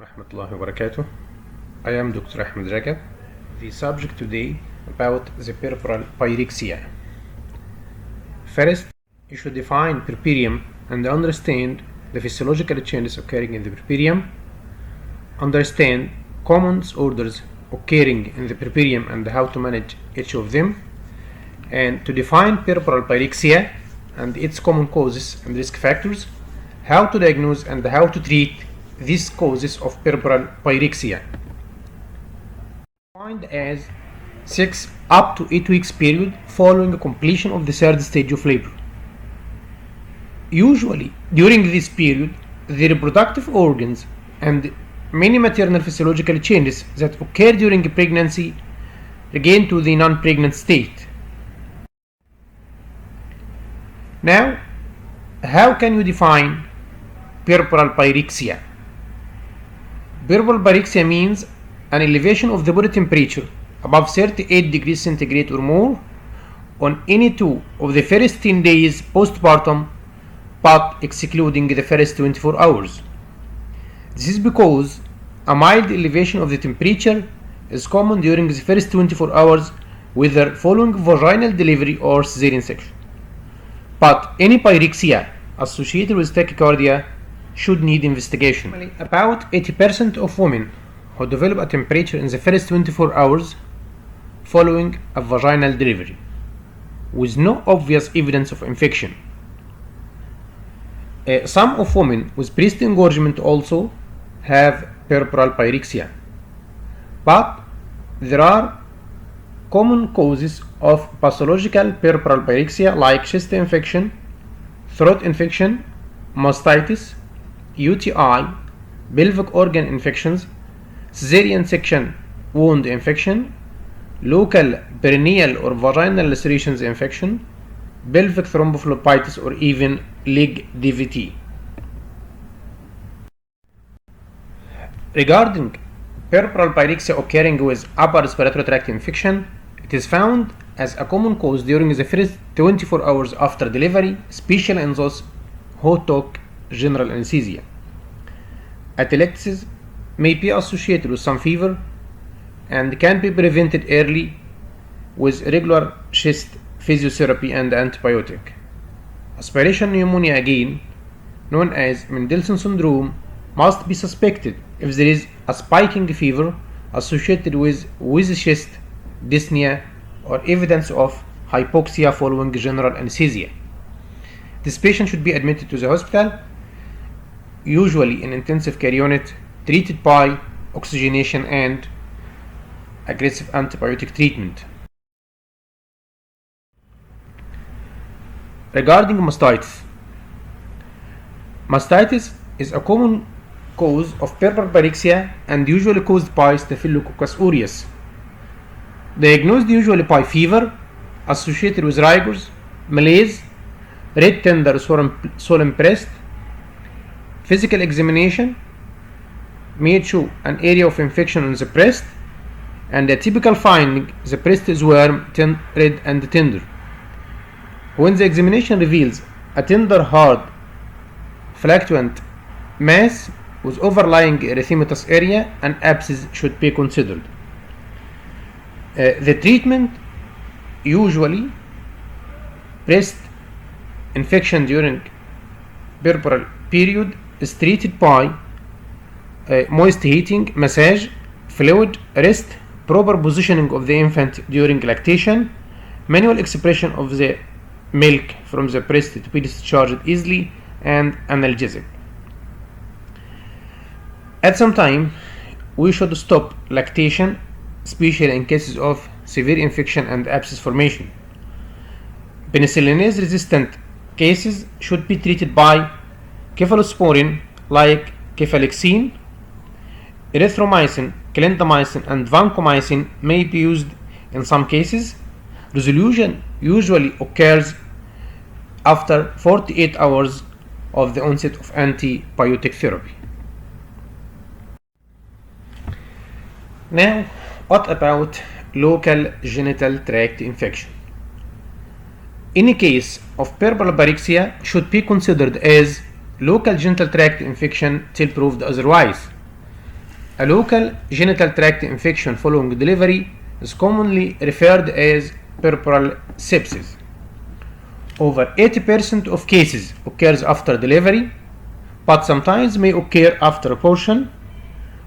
Warahmatullahi wabarakatuh. I am Dr. Ahmed Ragab. The subject today about the puerperal pyrexia. First, you should define puerperium and understand the physiological changes occurring in the puerperium. Understand common disorders occurring in the puerperium and how to manage each of them. And to define puerperal pyrexia and its common causes and risk factors, how to diagnose and how to treat these causes of puerperal pyrexia. Defined as 6 up to 8 weeks period following completion of the third stage of labor. Usually, during this period, the reproductive organs and many maternal physiological changes that occur during pregnancy regain to the non-pregnant state. Now, how can you define puerperal pyrexia? Puerperal pyrexia means an elevation of the body temperature above 38 degrees centigrade or more on any two of the first 10 days postpartum, but excluding the first 24 hours. This is because a mild elevation of the temperature is common during the first 24 hours, whether following vaginal delivery or cesarean section. But any pyrexia associated with tachycardia should need investigation. About 80% of women who develop a temperature in the first 24 hours following a vaginal delivery with no obvious evidence of infection. Some of women with breast engorgement also have puerperal pyrexia, but there are common causes of pathological puerperal pyrexia like chest infection, throat infection, mastitis, UTI, pelvic organ infections, cesarean section wound infection, local perineal or vaginal lacerations infection, pelvic thrombophlebitis, or even leg DVT. Regarding puerperal pyrexia occurring with upper respiratory tract infection, it is found as a common cause during the first 24 hours after delivery, especially in those who took general anesthesia. Atelectasis may be associated with some fever and can be prevented early with regular chest physiotherapy and antibiotic. Aspiration pneumonia, again known as Mendelssohn syndrome, must be suspected if there is a spiking fever associated with chest dyspnea or evidence of hypoxia following general anesthesia. This patient should be admitted to the hospital, usually in intensive care unit, treated by oxygenation and aggressive antibiotic treatment. Regarding mastitis, mastitis is a common cause of puerperal pyrexia and usually caused by Staphylococcus aureus. Diagnosed usually by fever associated with rigors, malaise, red tender swollen breast. Physical examination may show an area of infection on the breast, and a typical finding, the breast is warm, red and tender. When the examination reveals a tender, hard, fluctuant mass with overlying erythematous area, an abscess should be considered. The treatment, usually breast infection during puerperal period, is treated by moist heating, massage, fluid, rest, proper positioning of the infant during lactation, manual expression of the milk from the breast to be discharged easily, and analgesic. At some time, we should stop lactation, especially in cases of severe infection and abscess formation. Penicillinase resistant cases should be treated by cephalosporin like cefalexin. Erythromycin, clindamycin, and vancomycin may be used in some cases. Resolution usually occurs after 48 hours of the onset of antibiotic therapy. Now, what about local genital tract infection? Any case of puerperal pyrexia should be considered as local genital tract infection till proved otherwise. A local genital tract infection following delivery is commonly referred as puerperal sepsis. Over 80% of cases occurs after delivery, but sometimes may occur after abortion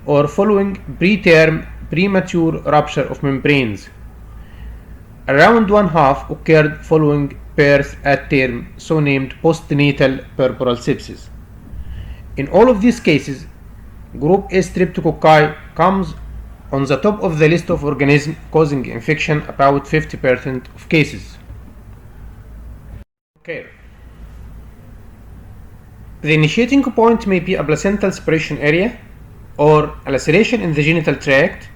or following preterm premature rupture of membranes. Around one half occurred following birth at term, so named postnatal puerperal sepsis. In all of these cases, group A streptococci comes on the top of the list of organisms causing infection about 50% of cases. Okay. The initiating point may be a placental separation area, or a laceration in the genital tract,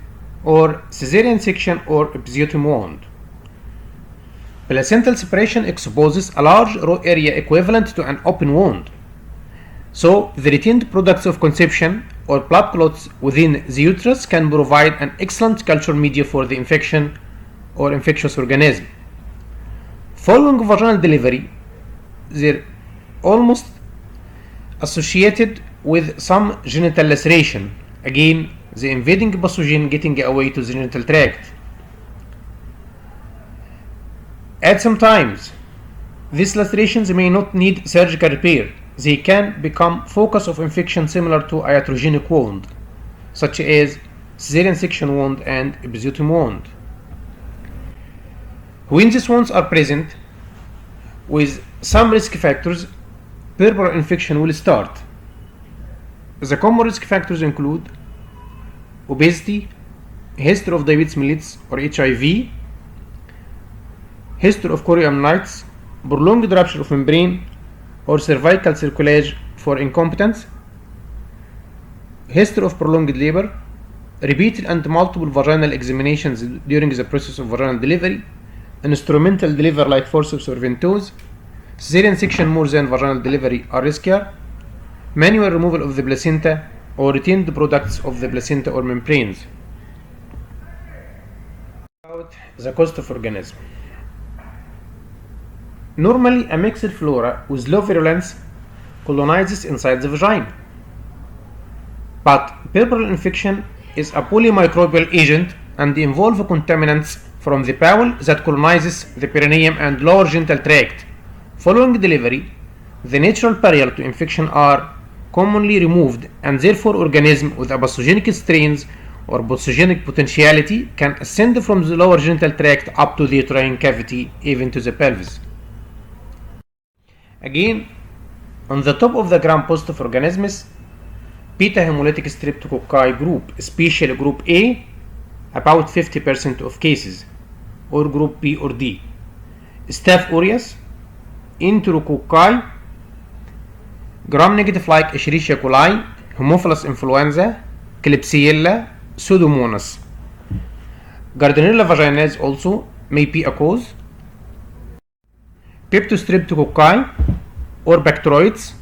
or caesarean section or episiotomy wound. Placental separation exposes a large raw area equivalent to an open wound. So, the retained products of conception or blood clots within the uterus can provide an excellent culture media for the infection or infectious organism. Following vaginal delivery, they're almost associated with some genital laceration, again, the invading pathogen getting away to the genital tract. At some times, these lacerations may not need surgical repair. They can become focus of infection similar to a iatrogenic wound, such as caesarean section wound and episiotomy wound. When these wounds are present with some risk factors, puerperal infection will start. The common risk factors include obesity, history of diabetes mellitus or HIV, history of chorioamnitis, prolonged rupture of membrane, or cervical cerclage for incompetence, history of prolonged labor, repeated and multiple vaginal examinations during the process of vaginal delivery, instrumental delivery like forceps or ventouse, caesarean section more than vaginal delivery are riskier, manual removal of the placenta, or retained products of the placenta or membranes. About the host of organism. Normally, a mixed flora with low virulence colonizes inside the vagina. But puerperal infection is a polymicrobial agent and involves contaminants from the bowel that colonizes the perineum and lower genital tract. Following delivery, the natural barrier to infection are commonly removed, and therefore organisms with a pathogenic strains or pathogenic potentiality can ascend from the lower genital tract up to the uterine cavity, even to the pelvis. Again, on the top of the gram-positive organisms, beta hemolytic streptococci group, especially group A, about 50% of cases, or group B or D. Staph aureus, enterococci, gram-negative like Escherichia coli, Haemophilus influenza, Klebsiella, Pseudomonas. Gardnerella vaginalis also may be a cause. Peptostreptococci or bacteroids,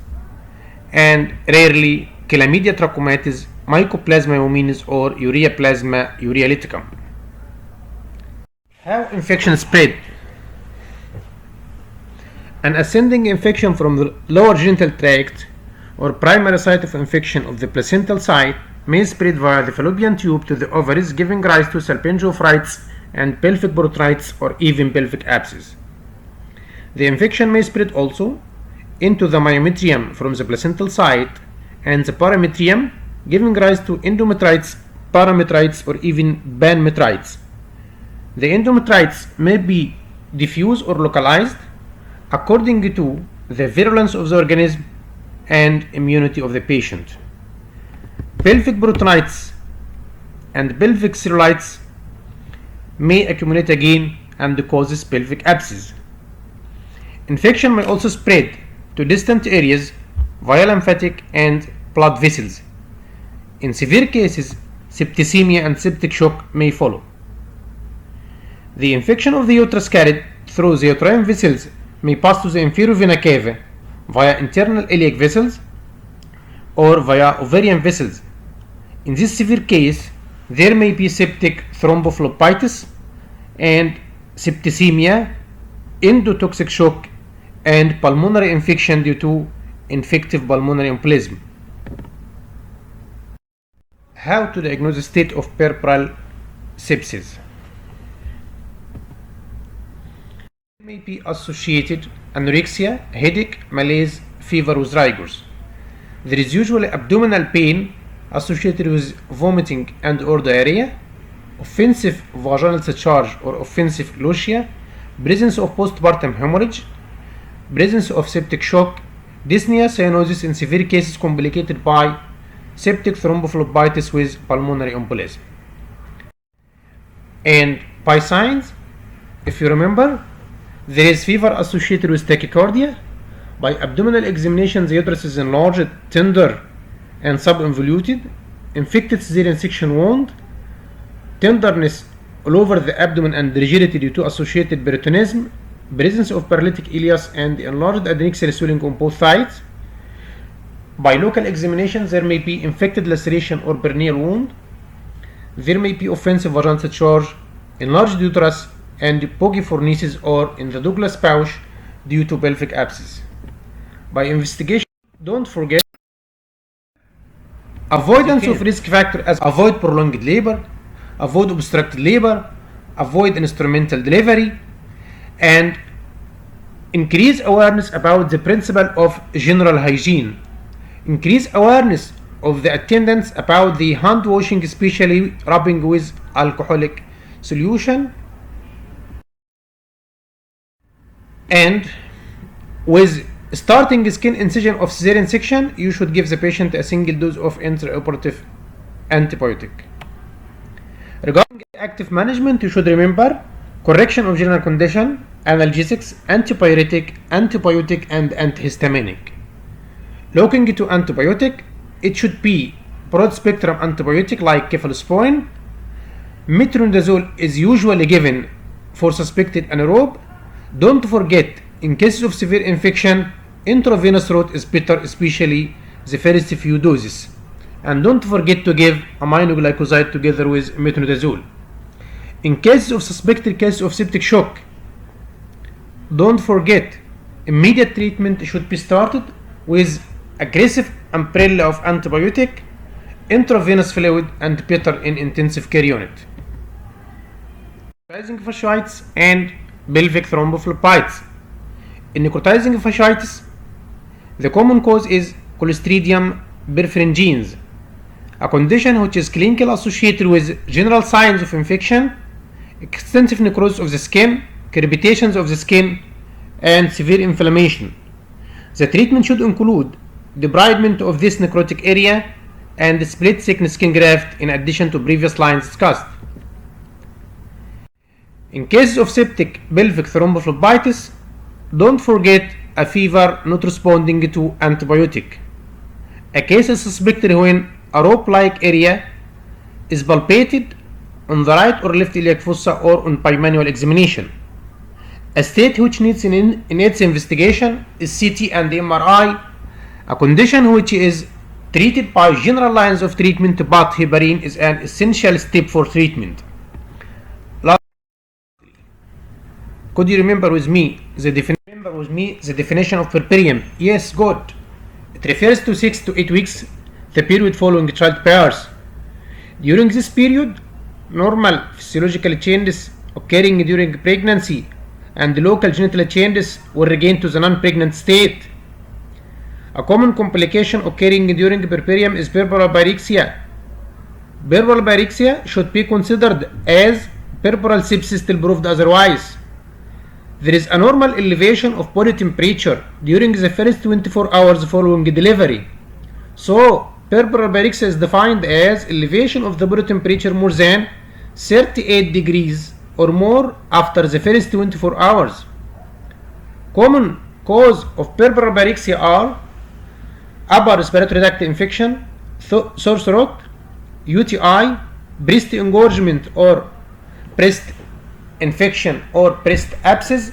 and rarely Chlamydia trachomatis, Mycoplasma hominis, or Ureaplasma urealyticum. How infection spread? An ascending infection from the lower genital tract or primary site of infection of the placental site may spread via the fallopian tube to the ovaries, giving rise to salpingo-phrygms and pelvic botrytis or even pelvic abscess. The infection may spread also into the myometrium from the placental site and the parametrium, giving rise to endometritis, parametritis, or even panmetritis. The endometritis may be diffuse or localized according to the virulence of the organism and immunity of the patient. Pelvic botrytis and pelvic cellulitis may accumulate again and causes pelvic abscess. Infection may also spread to distant areas via lymphatic and blood vessels. In severe cases, septicemia and septic shock may follow. The infection of the uterus carried through the uterine vessels may pass to the inferior vena cava via internal iliac vessels or via ovarian vessels. In this severe case, there may be septic thrombophlebitis and septicemia, endotoxic shock, and pulmonary infection due to infective pulmonary embolism. How to diagnose the state of puerperal sepsis? It may be associated anorexia, headache, malaise, fever with rigors. There is usually abdominal pain associated with vomiting and or diarrhea, offensive vaginal discharge or offensive lochia, presence of postpartum hemorrhage, presence of septic shock, dyspnea, cyanosis, in severe cases complicated by septic thrombophlebitis with pulmonary embolism. And by signs, if you remember, there is fever associated with tachycardia. By abdominal examination, the uterus is enlarged, tender, and subinvoluted. Infected cesarean section wound, tenderness all over the abdomen and rigidity due to associated peritonism, presence of paralytic ileus and enlarged adnexal swelling on both sides. By local examination, there may be infected laceration or perineal wound. There may be offensive vaginal discharge, enlarged uterus, and poggifornitis or in the Douglas pouch due to pelvic abscess. By investigation, don't forget avoidance of risk factor as avoid prolonged labor, avoid obstructed labor, avoid instrumental delivery, and increase awareness about the principle of general hygiene. Increase awareness of the attendants about the hand washing, especially rubbing with alcoholic solution, and with starting skin incision of cesarean section, you should give the patient a single dose of intraoperative antibiotic. Regarding active management, you should remember correction of general condition, analgesics, antipyretic, antibiotic, and antihistaminic. Looking to antibiotic, it should be broad spectrum antibiotic like cephalosporin. Metronidazole is usually given for suspected anaerobe. Don't forget, in cases of severe infection, intravenous route is better, especially the first few doses. And don't forget to give aminoglycoside together with metronidazole. In cases of suspected cases of septic shock, don't forget, immediate treatment should be started with aggressive umbrella of antibiotic, intravenous fluid, and better in intensive care unit. Necrotizing fasciitis and pelvic thrombophlebitis. In necrotizing fasciitis, the common cause is Clostridium perfringens, a condition which is clinically associated with general signs of infection, extensive necrosis of the skin, crepitations of the skin, and severe inflammation. The treatment should include debridement of this necrotic area and split thickness skin graft in addition to previous lines discussed. In cases of septic pelvic thrombophlebitis, don't forget a fever not responding to antibiotic. A case is suspected when a rope-like area is palpated on the right or left iliac fossa or on bimanual examination. A state which needs in its investigation is CT and MRI, a condition which is treated by general lines of treatment, but heparin is an essential step for treatment. Could you remember with me the definition of puerperium? Yes, good. It refers to 6 to 8 weeks, the period following childbirth. During this period, normal physiological changes occurring during pregnancy and local genital changes will regain to the non-pregnant state. A common complication occurring during puerperium is puerperal pyrexia. Puerperal pyrexia should be considered as puerperal sepsis till proved otherwise. There is a normal elevation of body temperature during the first 24 hours following delivery. So, puerperal pyrexia is defined as elevation of the body temperature more than 38 degrees or more after the first 24 hours. Common cause of puerperal pyrexia are upper respiratory tract infection, sore throat, UTI, breast engorgement or breast infection or breast abscess,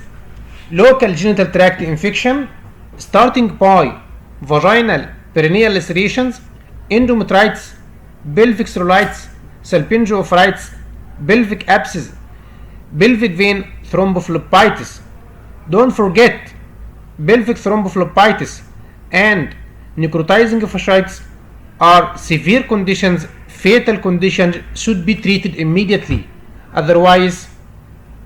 local genital tract infection, starting by vaginal perineal lacerations, endometritis, pelvic cellulitis, salpingo-oophorytis, pelvic abscess, pelvic vein thrombophlebitis. Don't forget, pelvic thrombophlebitis and necrotizing fasciitis are severe conditions fatal condition should be treated immediately, otherwise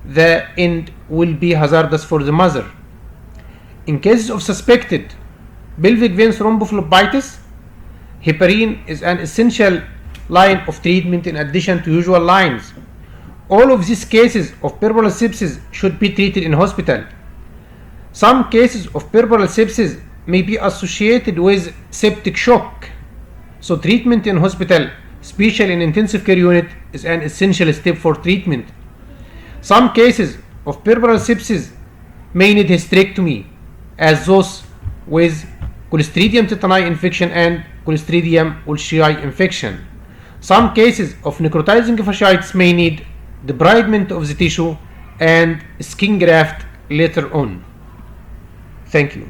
the end will be hazardous for the mother. In cases of suspected pelvic vein thrombophlebitis, heparin is an essential line of treatment in addition to usual lines. All of these cases of puerperal sepsis should be treated in hospital. Some cases of puerperal sepsis may be associated with septic shock, so treatment in hospital, especially in intensive care unit, is an essential step for treatment. Some cases of puerperal sepsis may need hysterectomy, as those with Clostridium tetani infection and Clostridium olschiae infection. Some cases of necrotizing fasciitis may need debridement of the tissue and skin graft later on. Thank you.